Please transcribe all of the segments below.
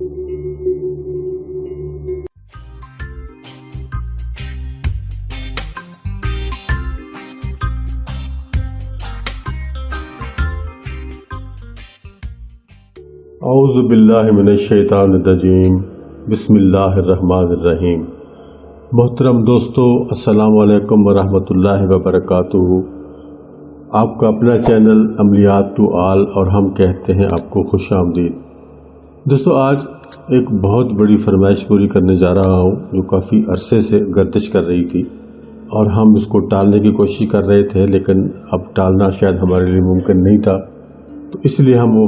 اعوذ باللہ من الشیطان الرجیم، بسم اللہ الرحمن الرحیم۔ محترم دوستو، السلام علیکم ورحمۃ اللہ وبرکاتہ۔ آپ کا اپنا چینل عملیات ٹو آل اور ہم کہتے ہیں آپ کو خوش آمدید۔ دوستو، آج ایک بہت بڑی فرمائش پوری کرنے جا رہا ہوں جو کافی عرصے سے گردش کر رہی تھی اور ہم اس کو ٹالنے کی کوشش کر رہے تھے، لیکن اب ٹالنا شاید ہمارے لیے ممکن نہیں تھا، تو اس لیے ہم وہ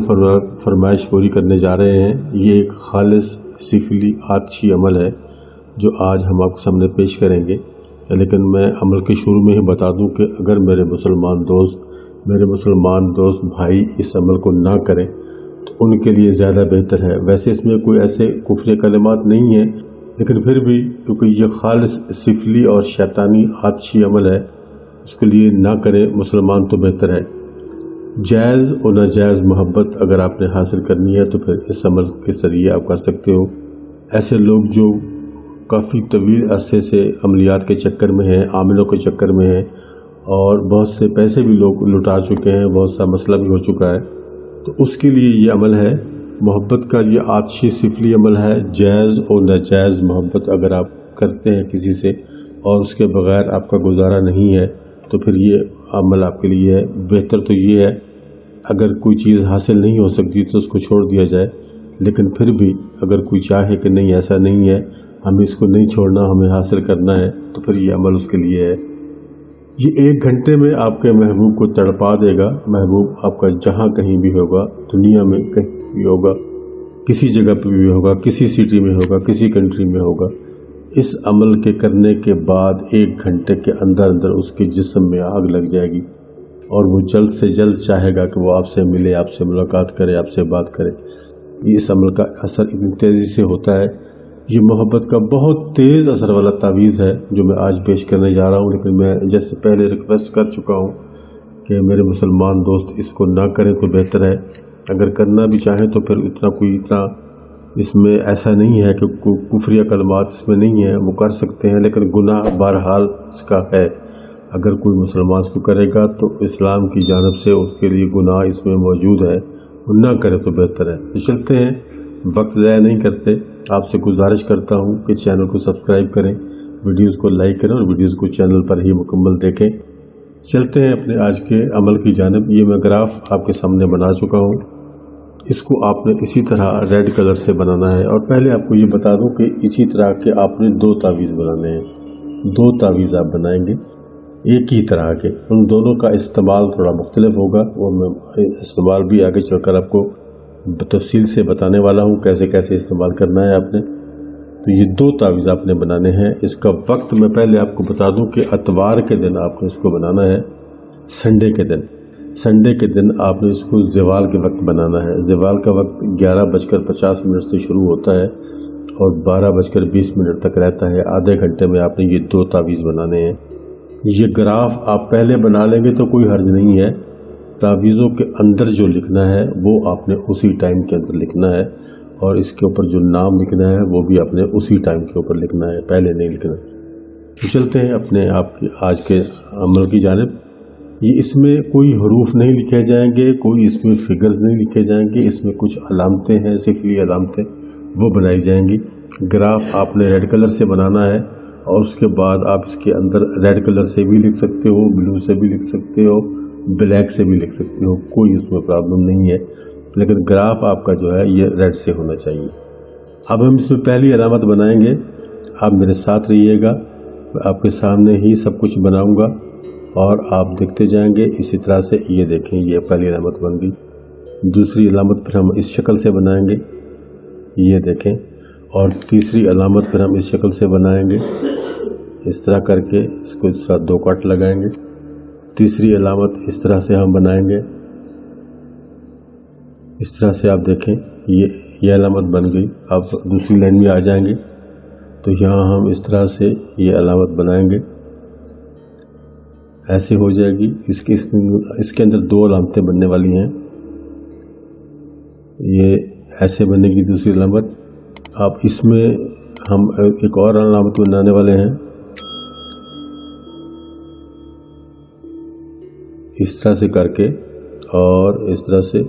فرمائش پوری کرنے جا رہے ہیں۔ یہ ایک خالص سفلی آتشی عمل ہے جو آج ہم آپ کے سامنے پیش کریں گے، لیکن میں عمل کے شروع میں ہی بتا دوں کہ اگر میرے مسلمان دوست بھائی اس عمل کو نہ کریں تو ان کے لیے زیادہ بہتر ہے۔ ویسے اس میں کوئی ایسے کفری کلمات نہیں ہیں، لیکن پھر بھی کیونکہ یہ خالص سفلی اور شیطانی آتشی عمل ہے، اس کے لیے نہ کریں مسلمان تو بہتر ہے۔ جائز اور ناجائز محبت اگر آپ نے حاصل کرنی ہے تو پھر اس عمل کے ذریعے آپ کر سکتے ہو۔ ایسے لوگ جو کافی طویل عرصے سے عملیات کے چکر میں ہیں، عاملوں کے چکر میں ہیں اور بہت سے پیسے بھی لوگ لٹا چکے ہیں، بہت سا مسئلہ بھی ہو چکا ہے، تو اس کے لیے یہ عمل ہے محبت کا۔ یہ آتشی سفلی عمل ہے۔ جائز اور ناجائز محبت اگر آپ کرتے ہیں کسی سے اور اس کے بغیر آپ کا گزارا نہیں ہے تو پھر یہ عمل آپ کے لیے ہے۔ بہتر تو یہ ہے اگر کوئی چیز حاصل نہیں ہو سکتی تو اس کو چھوڑ دیا جائے، لیکن پھر بھی اگر کوئی چاہے کہ نہیں ایسا نہیں ہے، ہمیں اس کو نہیں چھوڑنا، ہمیں حاصل کرنا ہے، تو پھر یہ عمل اس کے لیے ہے۔ یہ 1 گھنٹے میں آپ کے محبوب کو تڑپا دے گا۔ محبوب آپ کا جہاں کہیں بھی ہوگا، دنیا میں کہیں بھی ہوگا، کسی جگہ پہ بھی ہوگا، کسی سٹی میں ہوگا، کسی کنٹری میں ہوگا، اس عمل کے کرنے کے بعد 1 گھنٹے کے اندر اس کے جسم میں آگ لگ جائے گی اور وہ جلد سے جلد چاہے گا کہ وہ آپ سے ملے، آپ سے ملاقات کرے، آپ سے بات کرے۔ اس عمل کا اثر اتنی تیزی سے ہوتا ہے۔ یہ محبت کا بہت تیز اثر والا تعویذ ہے جو میں آج پیش کرنے جا رہا ہوں، لیکن میں جیسے پہلے ریکویسٹ کر چکا ہوں کہ میرے مسلمان دوست اس کو نہ کریں تو بہتر ہے۔ اگر کرنا بھی چاہیں تو پھر اتنا اس میں ایسا نہیں ہے کہ کفری کلمات اس میں نہیں ہیں، وہ کر سکتے ہیں، لیکن گناہ بہرحال اس کا ہے۔ اگر کوئی مسلمان اس کو کرے گا تو اسلام کی جانب سے اس کے لیے گناہ اس میں موجود ہے، وہ نہ کرے تو بہتر ہے۔ تو چلتے ہیں، وقت ضائع نہیں کرتے۔ آپ سے گزارش کرتا ہوں کہ چینل کو سبسکرائب کریں، ویڈیوز کو لائک کریں اور ویڈیوز کو چینل پر ہی مکمل دیکھیں۔ چلتے ہیں اپنے آج کے عمل کی جانب۔ یہ میں گراف آپ کے سامنے بنا چکا ہوں، اس کو آپ نے اسی طرح ریڈ کلر سے بنانا ہے، اور پہلے آپ کو یہ بتا دوں کہ اسی طرح کے آپ نے 2 تعویذ بنانے ہیں۔ 2 تعویذ آپ بنائیں گے ایک ہی طرح کے، ان دونوں کا استعمال تھوڑا مختلف ہوگا، وہ میں استعمال بھی آگے چل کر آپ کو تفصیل سے بتانے والا ہوں کیسے کیسے استعمال کرنا ہے آپ نے۔ تو یہ 2 تعویذ آپ نے بنانے ہیں۔ اس کا وقت میں پہلے آپ کو بتا دوں کہ اتوار کے دن آپ نے اس کو بنانا ہے، سنڈے کے دن آپ نے اس کو زوال کے وقت بنانا ہے۔ زوال کا وقت 11:50 سے شروع ہوتا ہے اور 12:20 تک رہتا ہے۔ آدھے گھنٹے میں آپ نے یہ 2 تعویذ بنانے ہیں۔ یہ گراف آپ پہلے بنا لیں گے تو کوئی حرج نہیں ہے۔ تعویذوں کے اندر جو لکھنا ہے وہ آپ نے اسی ٹائم کے اندر لکھنا ہے، اور اس کے اوپر جو نام لکھنا ہے وہ بھی آپ نے اسی ٹائم کے اوپر لکھنا ہے، پہلے نہیں لکھنا۔ تو چلتے ہیں اپنے آپ کے آج کے عمل کی جانب۔ یہ اس میں کوئی حروف نہیں لکھے جائیں گے، کوئی اس میں فگرز نہیں لکھے جائیں گے، اس میں کچھ علامتیں ہیں، سفلی علامتیں، وہ بنائی جائیں گی۔ گراف آپ نے ریڈ کلر سے بنانا ہے، اور اس کے بعد آپ اس کے اندر ریڈ کلر سے بھی لکھ سکتے ہو، بلو سے بھی لکھ سکتے ہو، بلیک سے بھی لکھ سکتے ہو، کوئی اس میں پرابلم نہیں ہے، لیکن گراف آپ کا جو ہے یہ ریڈ سے ہونا چاہیے۔ اب ہم اس میں پہلی علامت بنائیں گے، آپ میرے ساتھ رہیے گا، میں آپ کے سامنے ہی سب کچھ بناؤں گا اور آپ دیکھتے جائیں گے اسی طرح سے۔ یہ دیکھیں، یہ پہلی علامت بن گئی۔ دوسری علامت پھر ہم اس شکل سے بنائیں گے، یہ دیکھیں، اور تیسری علامت پھر ہم اس شکل سے بنائیں گے، اس طرح کر کے اس کو اس طرح 2 کٹ لگائیں گے۔ تیسری علامت اس طرح سے ہم بنائیں گے، اس طرح سے آپ دیکھیں یہ علامت بن گئی۔ آپ دوسری لائن میں آ جائیں گے تو یہاں ہم اس طرح سے یہ علامت بنائیں گے، ایسے ہو جائے گی۔ اس کے اندر 2 علامتیں بننے والی ہیں، یہ ایسے بنے گی دوسری علامت، اب اس میں ہم ایک اور علامت بنانے والے ہیں، اس طرح سے کر کے اور اس طرح سے.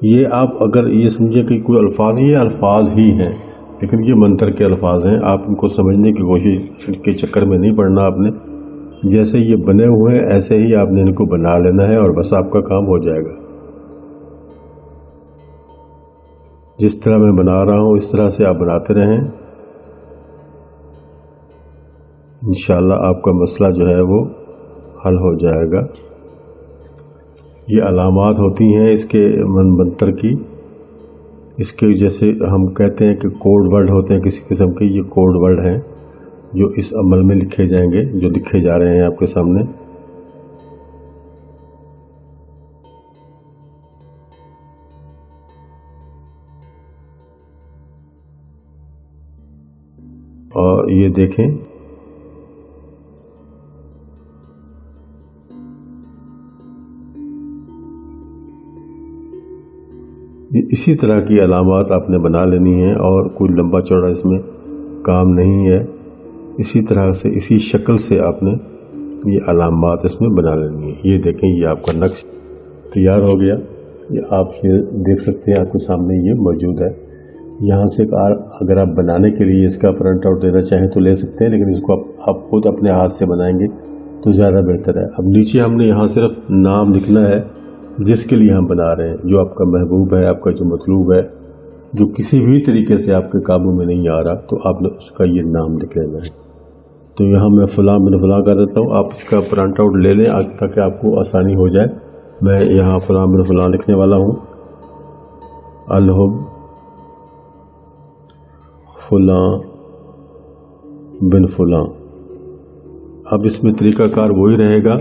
یہ آپ اگر یہ سمجھیں کہ کوئی الفاظ، یہ الفاظ ہی ہیں لیکن یہ منتر کے الفاظ ہیں. آپ ان کو سمجھنے کی کوشش کے چکر میں نہیں پڑنا. آپ نے جیسے یہ بنے ہوئے ہیں ایسے ہی آپ نے ان کو بنا لینا ہے اور بس آپ کا کام ہو جائے گا. جس طرح میں بنا رہا ہوں اس طرح سے آپ بناتے رہیں. انشاءاللہ آپ کا مسئلہ جو ہے وہ حل ہو جائے گا. یہ علامات ہوتی ہیں اس کے منتر کی. اس کے جیسے ہم کہتے ہیں کہ کوڈ ورڈ ہوتے ہیں کسی قسم کے، یہ کوڈ ورڈ ہیں جو اس عمل میں لکھے جائیں گے، جو لکھے جا رہے ہیں آپ کے سامنے. اور یہ دیکھیں اسی طرح کی علامات آپ نے بنا لینی ہیں اور کوئی لمبا چوڑا اس میں کام نہیں ہے. اسی طرح سے اسی شکل سے آپ نے یہ علامات اس میں بنا لینی ہے. یہ دیکھیں یہ آپ کا نقش تیار ہو گیا. یہ آپ یہ دیکھ سکتے ہیں آپ کے سامنے یہ موجود ہے. یہاں سے اگر آپ بنانے کے لیے اس کا پرنٹ آؤٹ دینا چاہیں تو لے سکتے ہیں، لیکن اس کو آپ خود اپنے ہاتھ سے بنائیں گے تو زیادہ بہتر ہے. اب نیچے ہم نے یہاں صرف نام لکھنا ہے جس کے لیے ہم بنا رہے ہیں، جو آپ کا محبوب ہے، آپ کا جو مطلوب ہے، جو کسی بھی طریقے سے آپ کے قابو میں نہیں آ رہا، تو آپ نے اس کا یہ نام لکھ لینا ہے. تو یہاں میں فلاں بن فلاں کر دیتا ہوں. آپ اس کا پرنٹ آؤٹ لے لیں تاکہ آپ کو آسانی ہو جائے. میں یہاں فلاں بن فلاں لکھنے والا ہوں. الحب فلاں بن فلاں. اب اس میں طریقہ کار وہی رہے گا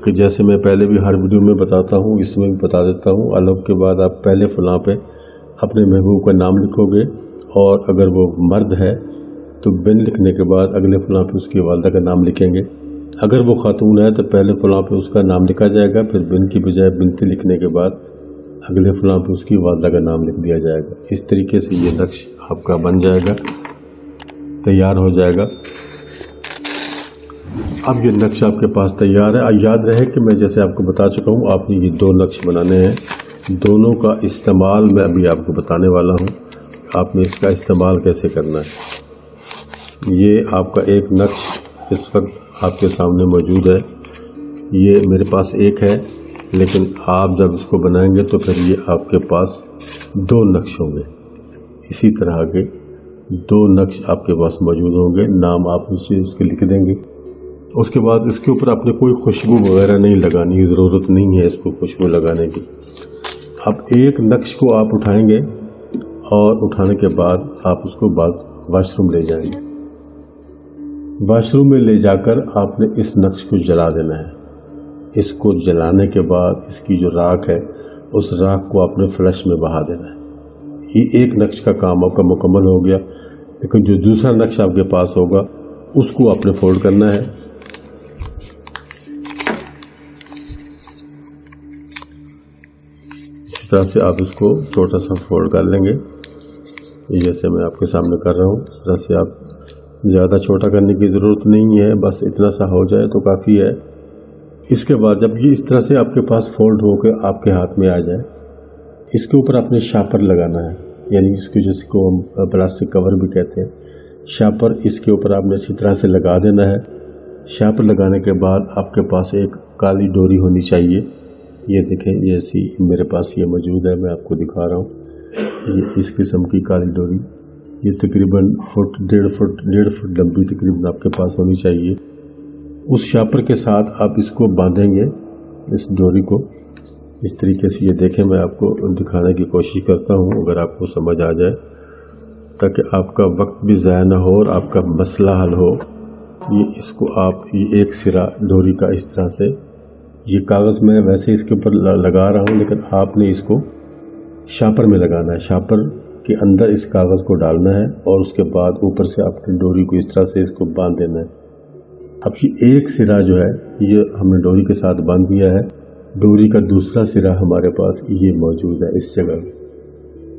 کہ جیسے میں پہلے بھی ہر ویڈیو میں بتاتا ہوں، اس میں بھی بتا دیتا ہوں. الحب کے بعد آپ پہلے فلاں پہ اپنے محبوب کا نام لکھو گے، اور اگر وہ مرد ہے تو بن لکھنے کے بعد اگلے فلاں پہ اس کی والدہ کا نام لکھیں گے. اگر وہ خاتون ہے تو پہلے فلاں پہ اس کا نام لکھا جائے گا، پھر بن کی بجائے بنتی لکھنے کے بعد اگلے فلاں پہ اس کی والدہ کا نام لکھ دیا جائے گا. اس طریقے سے یہ نقش آپ کا بن جائے گا، تیار ہو جائے گا. اب یہ نقش آپ کے پاس تیار ہے. یاد رہے کہ میں جیسے آپ کو بتا چکا ہوں، آپ نے یہ 2 نقش بنانے ہیں. دونوں کا استعمال میں ابھی آپ کو بتانے والا ہوں. آپ نے اس کا استعمال کیسے کرنا ہے. یہ آپ کا ایک نقش اس وقت آپ کے سامنے موجود ہے. یہ میرے پاس ایک ہے، لیکن آپ جب اس کو بنائیں گے تو پھر یہ آپ کے پاس 2 نقش ہوں گے. اسی طرح کے 2 نقش آپ کے پاس موجود ہوں گے. نام آپ اس کے لکھ دیں گے. اس کے بعد اس کے اوپر آپ نے کوئی خوشبو وغیرہ نہیں لگانی کی ضرورت نہیں ہے، اس کو خوشبو لگانے کی. اب ایک نقش کو آپ اٹھائیں گے اور اٹھانے کے بعد آپ اس کو واش روم لے جائیں گے. واش روم میں لے جا کر آپ نے اس نقش کو جلا دینا ہے. اس کو جلانے کے بعد اس کی جو راکھ ہے اس راکھ کو آپ نے فلش میں بہا دینا ہے. یہ ایک نقش کا کام آپ کا مکمل ہو گیا. لیکن جو دوسرا نقش آپ کے پاس ہوگا اس کو آپ نے فولڈ کرنا ہے. اس طرح سے آپ اس کو چھوٹا سا فولڈ کر لیں گے، جیسے میں آپ کے سامنے کر رہا ہوں. اس طرح سے آپ زیادہ چھوٹا کرنے کی ضرورت نہیں ہے، بس اتنا سا ہو جائے تو کافی ہے. اس کے بعد جب یہ اس طرح سے آپ کے پاس فولڈ ہو کے آپ کے ہاتھ میں آ جائے، اس کے اوپر آپ نے شاپر لگانا ہے. یعنی اس کو جس کو ہم پلاسٹک کور بھی کہتے ہیں، شاپر اس کے اوپر آپ نے اچھی طرح سے لگا دینا ہے. شاپر لگانے کے بعد آپ کے پاس ایک کالی ڈوری ہونی چاہیے. یہ دیکھیں جیسی میرے پاس یہ موجود ہے، میں آپ کو دکھا رہا ہوں. یہ اس قسم کی کالی ڈوری، یہ تقریباً ڈیڑھ فٹ لمبی تقریباً آپ کے پاس ہونی چاہیے. اس شاپر کے ساتھ آپ اس کو باندھیں گے، اس ڈوری کو اس طریقے سے. یہ دیکھیں میں آپ کو دکھانے کی کوشش کرتا ہوں اگر آپ کو سمجھ آ جائے، تاکہ آپ کا وقت بھی ضائع نہ ہو اور آپ کا مسئلہ حل ہو. یہ اس کو آپ یہ ایک سرا ڈوری کا اس طرح سے، یہ کاغذ میں ویسے اس کے اوپر لگا رہا ہوں، لیکن آپ نے اس کو شاپر میں لگانا ہے. شاپر کے اندر اس کاغذ کو ڈالنا ہے اور اس کے بعد اوپر سے آپ نے ڈوری کو اس طرح سے اس کو باندھ دینا ہے. اب یہ ایک سرا جو ہے یہ ہم نے ڈوری کے ساتھ باندھ دیا ہے. ڈوری کا دوسرا سرا ہمارے پاس یہ موجود ہے اس جگہ.